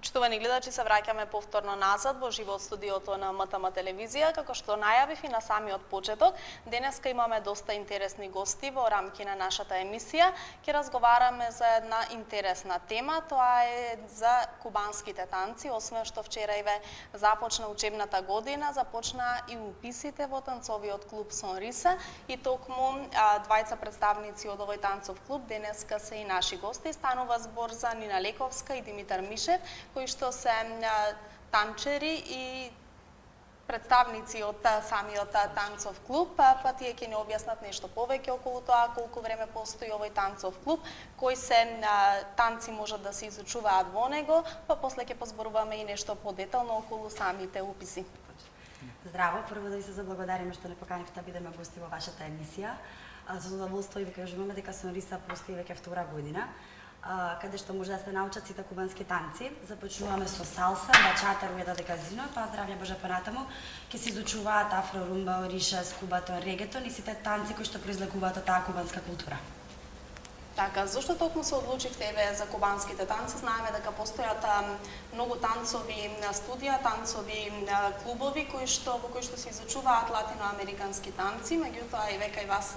Почитувани гледачи, се враќаме повторно назад во живо од студиото на МТМ телевизија. Како што најавив и на самиот почеток, денеска имаме доста интересни гости во рамки на нашата емисија. Ќе разговараме за една интересна тема, тоа е за кубанските танци. Освен што вчерајве започна учебната година, започна и уписите во танцовиот клуб Сонриса и токму двајца представници од овој танцов клуб денеска се и наши гости. Станува збор за Нина Лековска и Димитар Мишев, кои што се танчери и представници од самиот танцов клуб, па тие ќе ни објаснат нешто повеќе околу тоа, колку време постои овој танцов клуб, кои се танци можат да се изучуваат во него, па после ќе позборуваме и нешто подетално околу самите уписи. Здраво, прво да ви се заблагодариме што не поканивте да бидеме гости во вашата емисија. За задоволство и ви кажуваме дека Сонриса постои веќе втора година, каде што може да се научат сите кубански танци. Започнуваме со салса, бачата, руеда де казино, па здравје Боже понатаму ќе се изучуваат афро, румба, ориша, скубатон, регетон и сите танци кои што произлегуваат од таа кубанска култура. Така, зошто токму се одлучивте за кубанските танци? Знаеме дека постојат многу танцови студија, танцови клубови во кои што се изучуваат латиноамерикански танци, меѓутоа и века и вас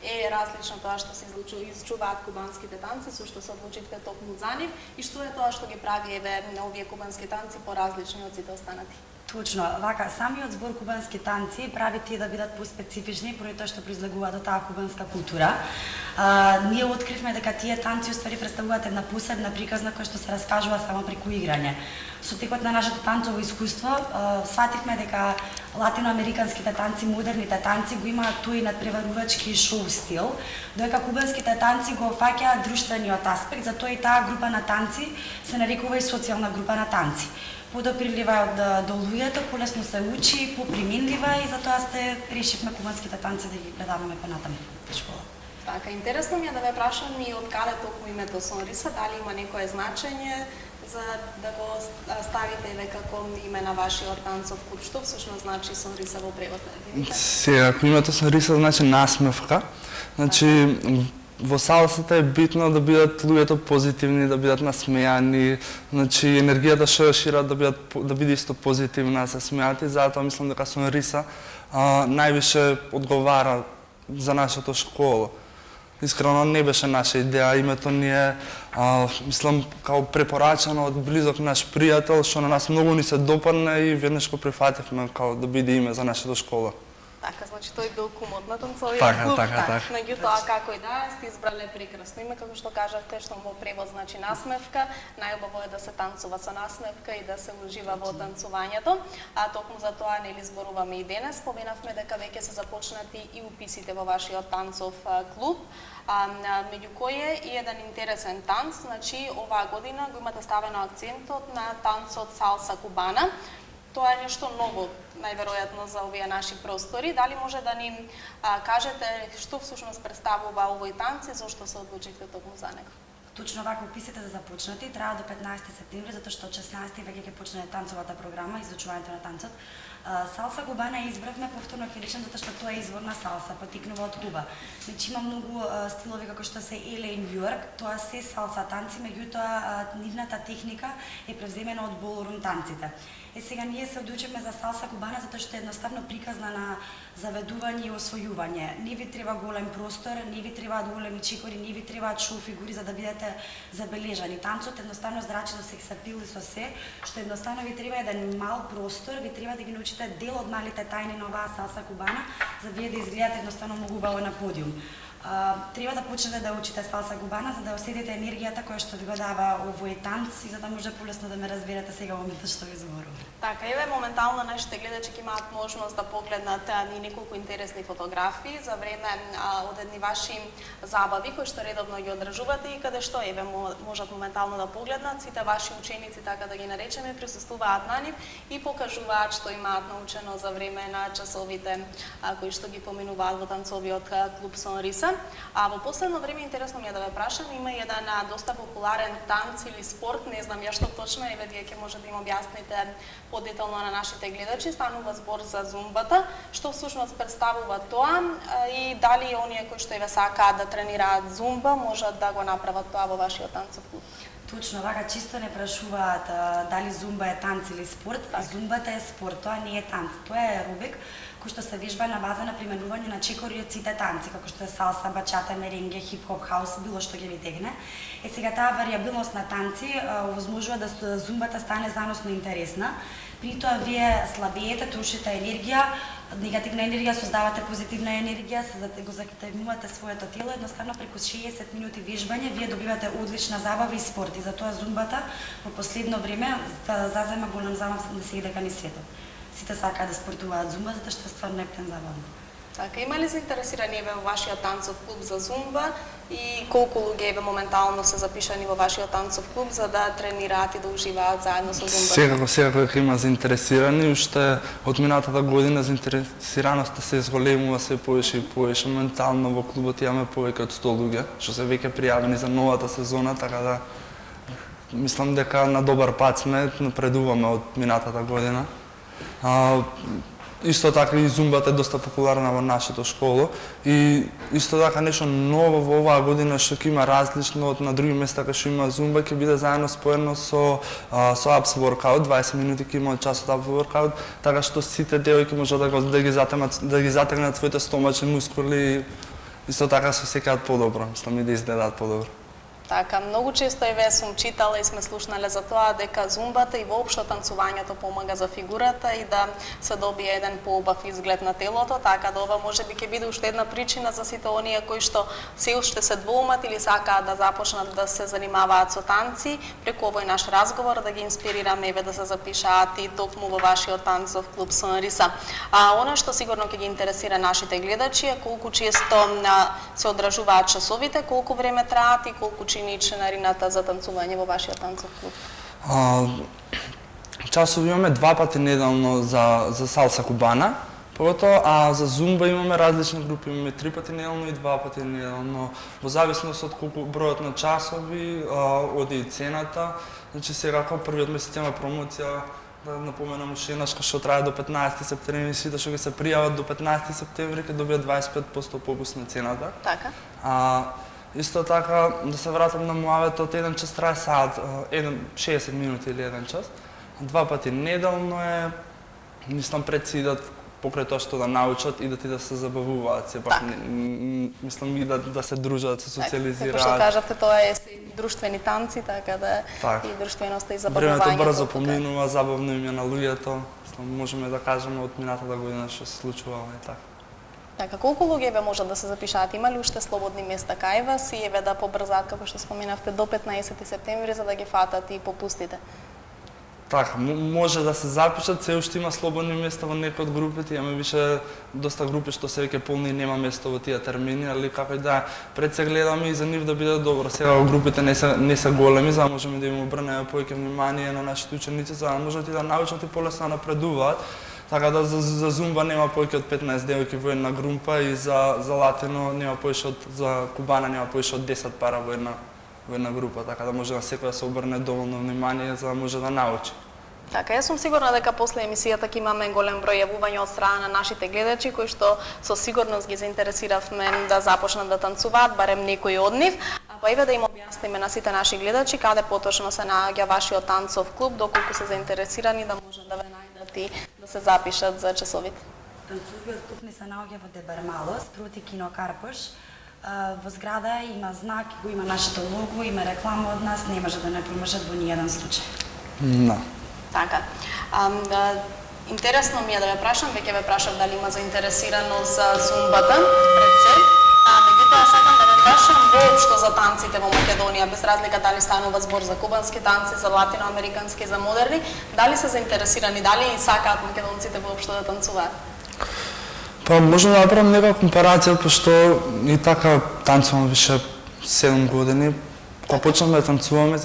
е различно тоа што се изучуваат кубанските танци, со што се одлучивте токму за нив и што е тоа што ги прави овие кубански танци поразлични од сите останати? Точно, вака, самиот збор кубански танци прави тие да бидат поспецифични поради тоа што произлегуваат од таа кубанска култура. Ние откривме дека тие танци уствари представуваат една посебна приказна која што се раскажува само преку играње. Со текот на нашето танцово искуство, свативме дека латиноамериканските танци, модерните танци го имаат тој надпреварувачки шоу стил, додека кубанските танци го фаќаат друштвениот аспект, затоа и таа група на танци се нарекува и социјална група на танци. Подопирлива до луѓето, полесно се учи, поприменлива и затоа решивме кубанските танци да ги предаваме понатаму во школа. Така, интересно ми е да ве прашам и од каде токму името Сонриса, дали има некое значење за да го ставите како име на вашиот танцов клуб, што всушност значи Сонриса во превод? Сега, името Сонриса значи насмевка, значи во салсата е битно да бидат луѓето позитивни, да бидат насмејани, значи енергијата што ја шират да биде исто позитивна, се смејат и затоа мислам дека Сонриса највише одговара за нашата школа. Искрено не беше наша идеја, името ни е мислам као препорачано од близок наш пријател што на нас многу ни се допадна и веднаш го прифативме као да биде име за нашата школа. Така, значи тој бил кумот на танцовиот клуб. Така. Меѓутоа, како и да сте избрале прекрасно име, како што кажавте, што во превод значи насмевка. Најубаво е да се танцува со насмевка и да се ужива во танцувањето. Токму за тоа нели зборуваме и денес. Споменавме дека веќе се започнати и уписите во вашиот танцов клуб. Меѓу кои е и еден интересен танц, значи оваа година го имате ставено акцентот на танцот салса кубана. Тоа е нешто ново, најверојатно за овие наши простори. Дали може да ни кажете што всушност представува овој танц и зошто се одлучивте токму за него? Точно вака уписите да започнати, трае до 15 септември, затоа што од 16 веќе ќе почне танцовата програма, изучувањето на танцот. Салса кубана избравме повторно ќе речем затоа што тоа е изворна салса, потикнува од Куба. Значи има многу стилови како што се LA и Нью Йорк, тоа се салса танци, меѓутоа нивната техника е превземена од болорум танците. Сега ние се одлучивме за салса кубана затоа што е едноставно приказна на заведување и освојување. Не ви треба голем простор, не ви требаат големи чекори, не ви требаат шоу фигури за да бидете забележани. Танцот едноставно зрачи со сексапил и со се, што едноставно ви треба еден мал простор, ви треба да ги научите дел од малите тајни на оваа салса кубана, за вие да изгледате едноставно многу убаво на подиум. Треба да почнете да учите салса кубана за да осетите енергијата која што ви го дава овој танц и за да може полесно да ме разберете сега во моментот што ви зборувам. Така, еве моментално нашите гледачи ќе имаат можност да погледнат и неколку интересни фотографии за време од едни ваши забави кои што редовно ги одржувате и каде што еве можат моментално да погледнат сите ваши ученици, така да ги наречеме, присуствуваат на нив и покажуваат што имаат научено за време на часовите кои што ги поминуваат во танцовиот клуб Сонриса. Во последно време интересно ми е да ве прашам, има еден доста популарен танц или спорт, не знам ја што точно, еве вие ќе може да им објасните подетално на нашите гледачи. Станува збор за зумбата, што всушност представува тоа и дали оние кои што еве сакаат да тренираат зумба можат да го направат тоа во вашиот танцов клуб? Точно, вака чисто не прашуваат дали зумба е танц или спорт. Зумбата е спорт, тоа не е танц, тоа е аеробик кој што се вежба на база на применување на чекори од сите танци, како што е салса, бачата, меренге, хип-хоп, хаус, било што ќе ви тегне. Сега таа варијабилност на танци овозможува да зумбата стане заносно интересна. При тоа вие слабеете, трошите енергија, негативна енергија, создавате позитивна енергија, го затегнувате своето тело, едноставно преку 60 минути вежбање вие добивате одлична забава и спорт. И затоа зумбата во последно време зазема голем замав да се иде кај светот. Сите сакаат да спортуваат зумба, затоа што е стварно ептен забавно. Така, има ли заинтересирани еве во вашиот танцов клуб за зумба и колку луѓе еве моментално се запишани во вашиот танцов клуб за да тренираат и да уживаат заедно со зумбата? Секако има заинтересирани, уште од минатата година заинтересираноста се зголемува се повеќе и повеќе. Моментално во клубот имаме повеќе од 100 луѓе што се веќе пријавени за новата сезона, така да мислам дека на добар пат сме, напредуваме од минатата година. Исто така и зумбата е доста популарна во нашето школо и исто така нешто ново во оваа година што ќе има различно од на други места кај што има зумба, ќе биде заедно споено со абс воркаут, 20 минути ќе има час од абс воркаут, така што сите девојки можат да ги затегнат своите стомачни мускули, исто така се осеќаат подобро, мислам и да изгледаат подобро. Така, многу често еве сум читала и сме слушнале за тоа дека зумбата и воопшто танцувањето помага за фигурата и да се добие еден поубав изглед на телото, така да ова можеби ќе биде уште една причина за сите оние кои што се уште се двоумат или сакаат да започнат да се занимаваат со танци, преку овој наш разговор да ги инспирираме еве да се запишаат и токму во вашиот танцов клуб Сонриса. Она што сигурно ќе ги интересира нашите гледачи е колку често се одржуваат часовите, колку време траат и колку чини членарината за танцување во вашиот танцов клуб? Часови имаме 2 пати неделно за салса кубана, поготоа, а за зумба имаме различни групи, имаме 3 пати неделно и 2 пати неделно. Во зависност од колку бројот на часови, оди и цената. Значи сега како првиот месец има промоција, да напоменам уште еднаш, што трае до 15 септември, сите што ги се пријават до 15 септември ќе добијат 25% попуст на цената. Така. Исто така, да се вратам на муаветот, еден час трае саат, 60 минути или еден час. 2 пати неделно е, мислам пред си идат покрај тоа што да научат и да се забавуваат, сепак мислам и да се дружат, се социализираат. Како што кажавте, тоа е друштвени танци, така да и друштвеноста и забавувањето. Времето брзо поминува, забавно им е на луѓето, можеме да кажеме од минатата година што се случува и така. Така, колку луѓе еве можат да се запишаат? Има ли уште слободни места кај вас и еве да побрзаат, како што споменавте, до 15 септември за да ги фатат и попустите? Така, може да се запишат, се уште има слободни места во некои од групите, имаме више доста групи што се веќе полни и нема место во тие термини, али како и да пред се гледаме и за нив да биде добро. Сега во групите не се големи, за да можеме да им обрнеме повеќе внимание на нашите ученици, за да можат и да научат и полесно да напредуваат. Така да за зумба нема повеќе од 15 девојки во една група и за латино нема повеќе за кубана нема повеќе од 10 пара во една група, така да може на секој да се обрне доволно внимание за да може да научи. Така, јас сум сигурна дека после емисијата ќе имаме голем број јавувања од страна на нашите гледачи кои што со сигурност ги заинтересиравме да започнат да танцуваат, барем некои од нив. Па еве да им објасниме на сите наши гледачи каде поточно се наоѓа вашиот танцов клуб, доколку се заинтересирани да можат да ве најдат и да се запишат за часовите. Танцовиот клуб ни се наоѓа во Дебармало, спроти кино Карпош. Во зграда има знак, го има нашето лого, има реклама од нас, не може да не промажат во ниједен случај. Да. Така. Интересно ми е да ве прашам, веќе ве прашав дали има заинтересираност за зумбата пред се. Меѓутоа сакам да ве прашам воопшто за танците во Македонија, без разлика дали станува збор за кубански танци, за латиноамерикански, за модерни, дали се заинтересирани, дали сакаат македонците воопшто да танцуваат? Па можеме да направам нека компарација, пошто и така танцувам више 7 години. Кога почнавме да танцуваме,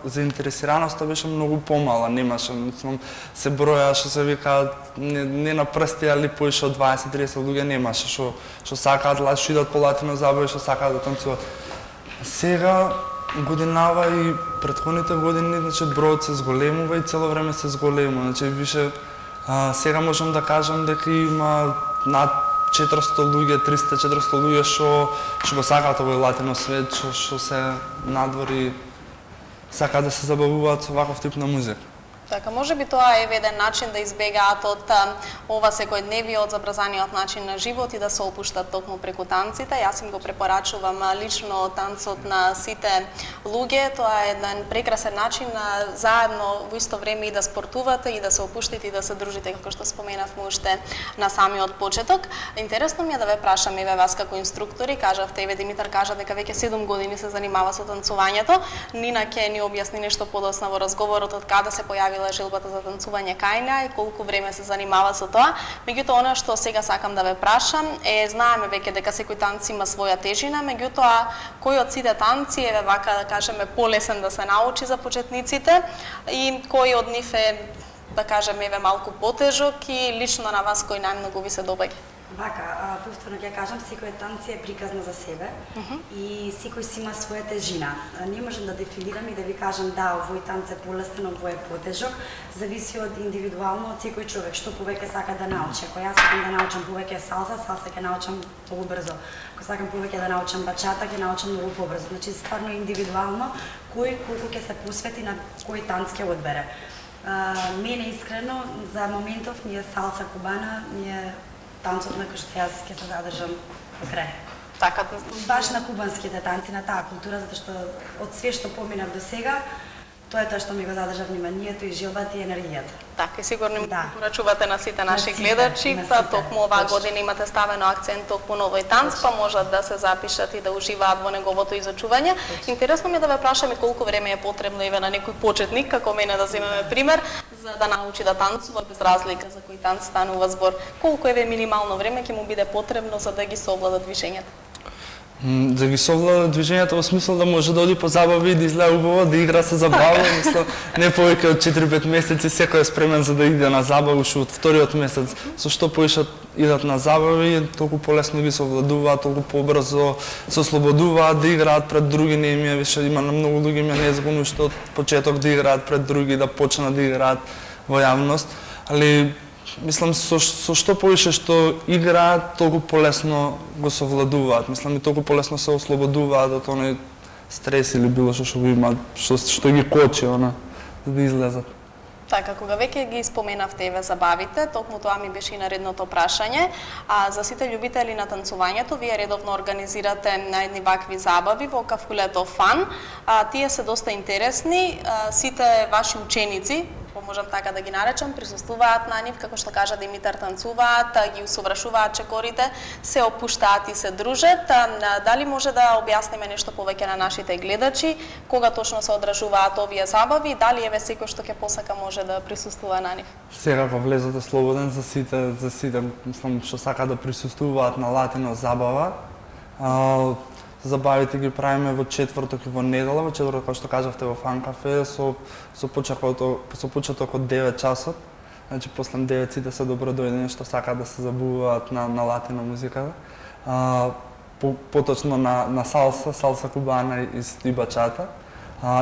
заинтересираноста беше многу помала, немаше, мислам, се броја, што се викаат, не на прсти, али повеќе од 20-30 луѓе немаше, што сакаат, што идат по латино забави, што сакаат да танцуваат. Сега, годинава и претходните години, значи, бројот се зголемува и цело време се зголемува, значи, више, сега можам да кажам дека има над 400 луѓе, 300-400 луѓе што го сакаат овој латино свет, што се надвори сакаат да се забавуваат со ваков тип на музика. Така, може би тоа е еден начин да избегаат од ова секојдневиот забрзаниот начин на живот и да се опуштат токму преку танците. Јас им го препорачувам лично танцот на сите луѓе. Тоа е еден прекрасен начин заедно во исто време и да спортувате и да се опуштите и да се дружите, како што споменавме уште на самиот почеток. Интересно ми е да ве прашам, еве вас како инструктори, кажавте, еве Димитар кажа дека веќе 7 години се занимава со танцувањето. Нина ќе ни објасни нешто подоцна во разговорот од каде се појавила желбата за танцување кај неа и колку време се занимава со тоа. Меѓутоа, она што сега сакам да ве прашам е, знаеме веќе дека секој танц има своја тежина, меѓутоа, кој од сите танци е вака да кажеме полесен да се научи за почетниците и кој од нив е, да кажеме, еве малку потежок и лично на вас кој најмногу ви се допаѓа? Вака, повторно ќе кажам, секој танц е приказна за себе и секој си има своја тежина. Не можам да дефинирам и да ви кажам да, овој танц е полесен, овој е потежок, зависи од индивидуално од секој човек, што повеќе сака да научи. Ако јас сакам да научам повеќе салса ќе научам многу брзо. Ако сакам повеќе да научам бачата, ќе научам многу побрзо. Значи, стварно индивидуално, кој колку ќе се посвети на кој танц ќе одбере. Мене искрено, за моментов, ми е салса кубана, ми е танцот на кој што јас ќе се задржам во крај. Така, баш на кубанските танци, на таа култура, затоа што од све што поминав до сега, тоа е тоа што ми го задржа вниманието и желбата и енергијата. Така, и сигурно им порачувате на сите наши гледачи, токму оваа година имате ставено акцент токму на овој танц, па можат да се запишат и да уживаат во неговото изучување. Интересно ми е да ве прашам и колку време е потребно еве на некој почетник, како мене да земеме пример, за да научи да танцува без разлика за кој танц станува збор. Колку еве минимално време ќе му биде потребно за да ги совлада движењата? Да ги совлада движењето во смисла да може да оди по забави, да изгледа убаво, да игра се забавно, мислам, не повеќе од 4-5 месеци секој е спремен за да иде на забава уште од вториот месец. Со што поише идат на забави, толку полесно ги совладуваат, толку побрзо се ослободуваат да играат пред други, не им е више, има на многу луѓе ми е незгодно уште од почеток да играат пред други, да почнат да играат во јавност, али мислам, со што повише што играат, толку полесно го совладуваат. Мислам, и толку полесно се ослободуваат од оној стрес или било што го имаат, што ги кочи, за да излезат. Така, кога веќе ги споменавте еве забавите, токму тоа ми беше и наредното прашање. За сите љубители на танцувањето, вие редовно организирате на едни вакви забави во кафулето Фан. Тие се доста интересни. Сите ваши ученици, можам така да ги наречам, присуствуваат на нив, како што кажа Димитар, танцуваат, ги усовршуваат чекорите, се опуштаат и се дружат. Дали може да објасниме нешто повеќе на нашите гледачи, кога точно се одржуваат овие забави, дали еве секој што ќе посака може да присуствува на нив? Секако влезете слободен за сите, мислам, што сака да присуствуваат на Латино забава. Забавите ги правиме во четврток и во недела, во четврток, како што кажавте, во Фан кафе, со почеток од 9 часот. Значи, после 9 сите се добродојдени што сакаат да се забавуваат на латино музиката. Поточно на салса кубана и бачата.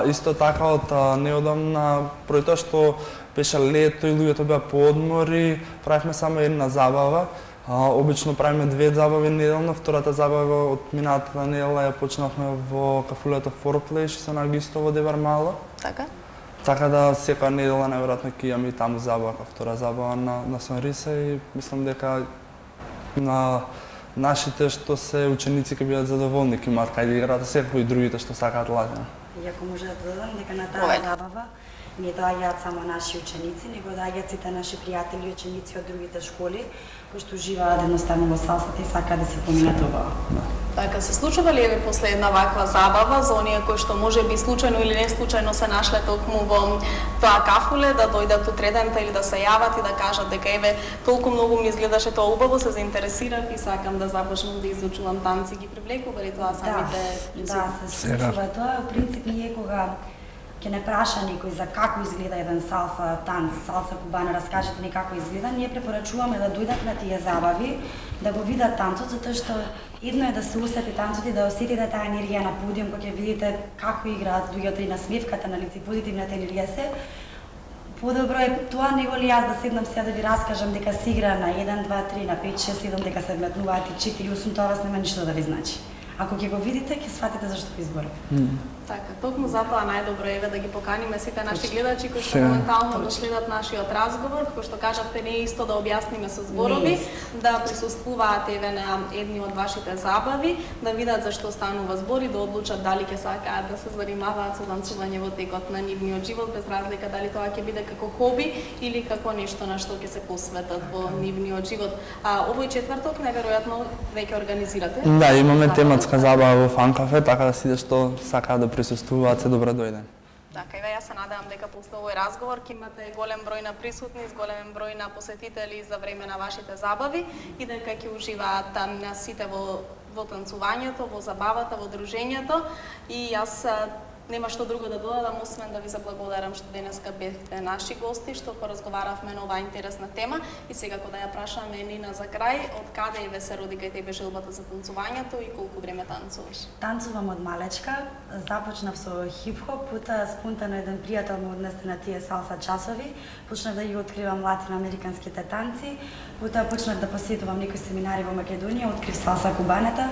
Исто така, од неодамна, поради тоа што беше лето и луѓето беа по одмори, правивме само една забава. Обично правиме 2 забави неделно, втората забава од минатата недела ја почнавме во кафулето Foreplay, што се наоѓа во Девар Мало. Така? Така да секоја недела најверојатно ќе имаме и таму забава, втора забава на Сонриса и мислам дека на нашите што се ученици ќе бидат задоволни, ќе имаат кај да играат, секако и другите што сакаат латино. И ако може да додам дека на таа забава не доаѓаат само наши ученици, него доаѓаат сите наши пријатели и ученици од другите школи, кои што живеат едноставно во салсата и сакаат да се поминат убаво. Така, се случува ли еве после една ваква забава за оние кои што можеби случајно или не случајно се нашле токму во тоа кафуле, да дојдат утредента или да се јават и да кажат дека еве толку многу ми изгледаше тоа убаво, се заинтересирав и сакам да започнам да изучувам танци, ги привлекува ли тоа самите принципи? Да, се случува тоа. Во принцип ние кога ќе не праша некој за како изгледа еден салса танц, салса кубана, раскажете ни како изгледа, ние препорачуваме да дојдат на тие забави, да го видат танцот, затоа што едно е да се усети танцот и да осетите таа енергија на подиум, кога ќе видите како играат луѓето и на смевката на лице, позитивната енергија се. Подобро е тоа него ли јас да седнам сега да ви раскажам дека се игра на 1, 2, 3, на 5, 6, 7, дека се вметнуваат и 4, 8, тоа вас нема ништо да ви значи. Ако ќе го видите, ќе сватите зашто го изборав. Така, токму затоа најдобро е да ги поканиме сите наши гледачи кои што моментално го следат нашиот разговор, кој што кажавте не е исто да објасниме со зборови, да присуствуваат еве на едни од вашите забави, да видат зашто станува збор и да одлучат дали ќе сакаат да се занимаваат со танцување во текот на нивниот живот, без разлика дали тоа ќе биде како хоби или како нешто на што ќе се посветат во нивниот живот. Овој четврток најверојатно веќе организирате. Да, имаме тематска забава во Фан кафе, така да сите што сакаат да присуствуваат се добро дојден. Така, еве јас се надевам дека после овој разговор ќе имате голем број на присутни, голем број на посетители за време на вашите забави и дека ќе уживаат сите во танцувањето, во забавата, во дружењето и јас нема што друго да додадам, освен да ви заблагодарам што денеска бевте наши гости, што поразговаравме на оваа интересна тема и сега кога ја прашаме Нина за крај, од каде еве се роди кај тебе желбата за танцувањето и колку време танцуваш? Танцувам од малечка, започнав со хип-хоп, пута спонтано еден пријател ме однесе на тие салса часови, почнав да ги откривам латиноамериканските танци, пута почнав да посетувам некои семинари во Македонија, открив салса кубанета,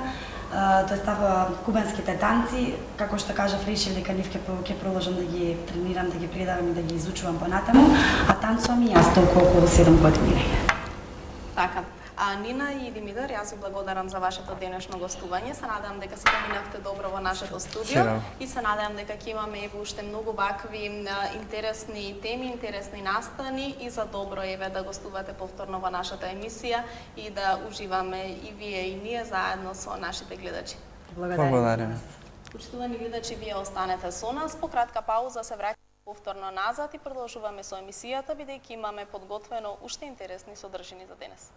тоа става кубанските танци, како што кажав, решив дека нив ќе продолжам да ги тренирам, да ги предавам и да ги изучувам понатаму, а танцувам и јас толку околу 7 години. Така. Нина и Димитар, јас ви благодарам за вашето денешно гостување. Се надевам дека сите минавте добро во нашето студио и се надевам дека ќе имаме еве уште многу вакви интересни теми, интересни настани и за добро еве да гостувате повторно во нашата емисија и да уживаме и вие и ние заедно со нашите гледачи. Благодарам. Почитувани гледачи, вие останете со нас. По кратка пауза се враќаме повторно назад и продолжуваме со емисијата, бидејќи имаме подготвено уште интересни содржини за денес.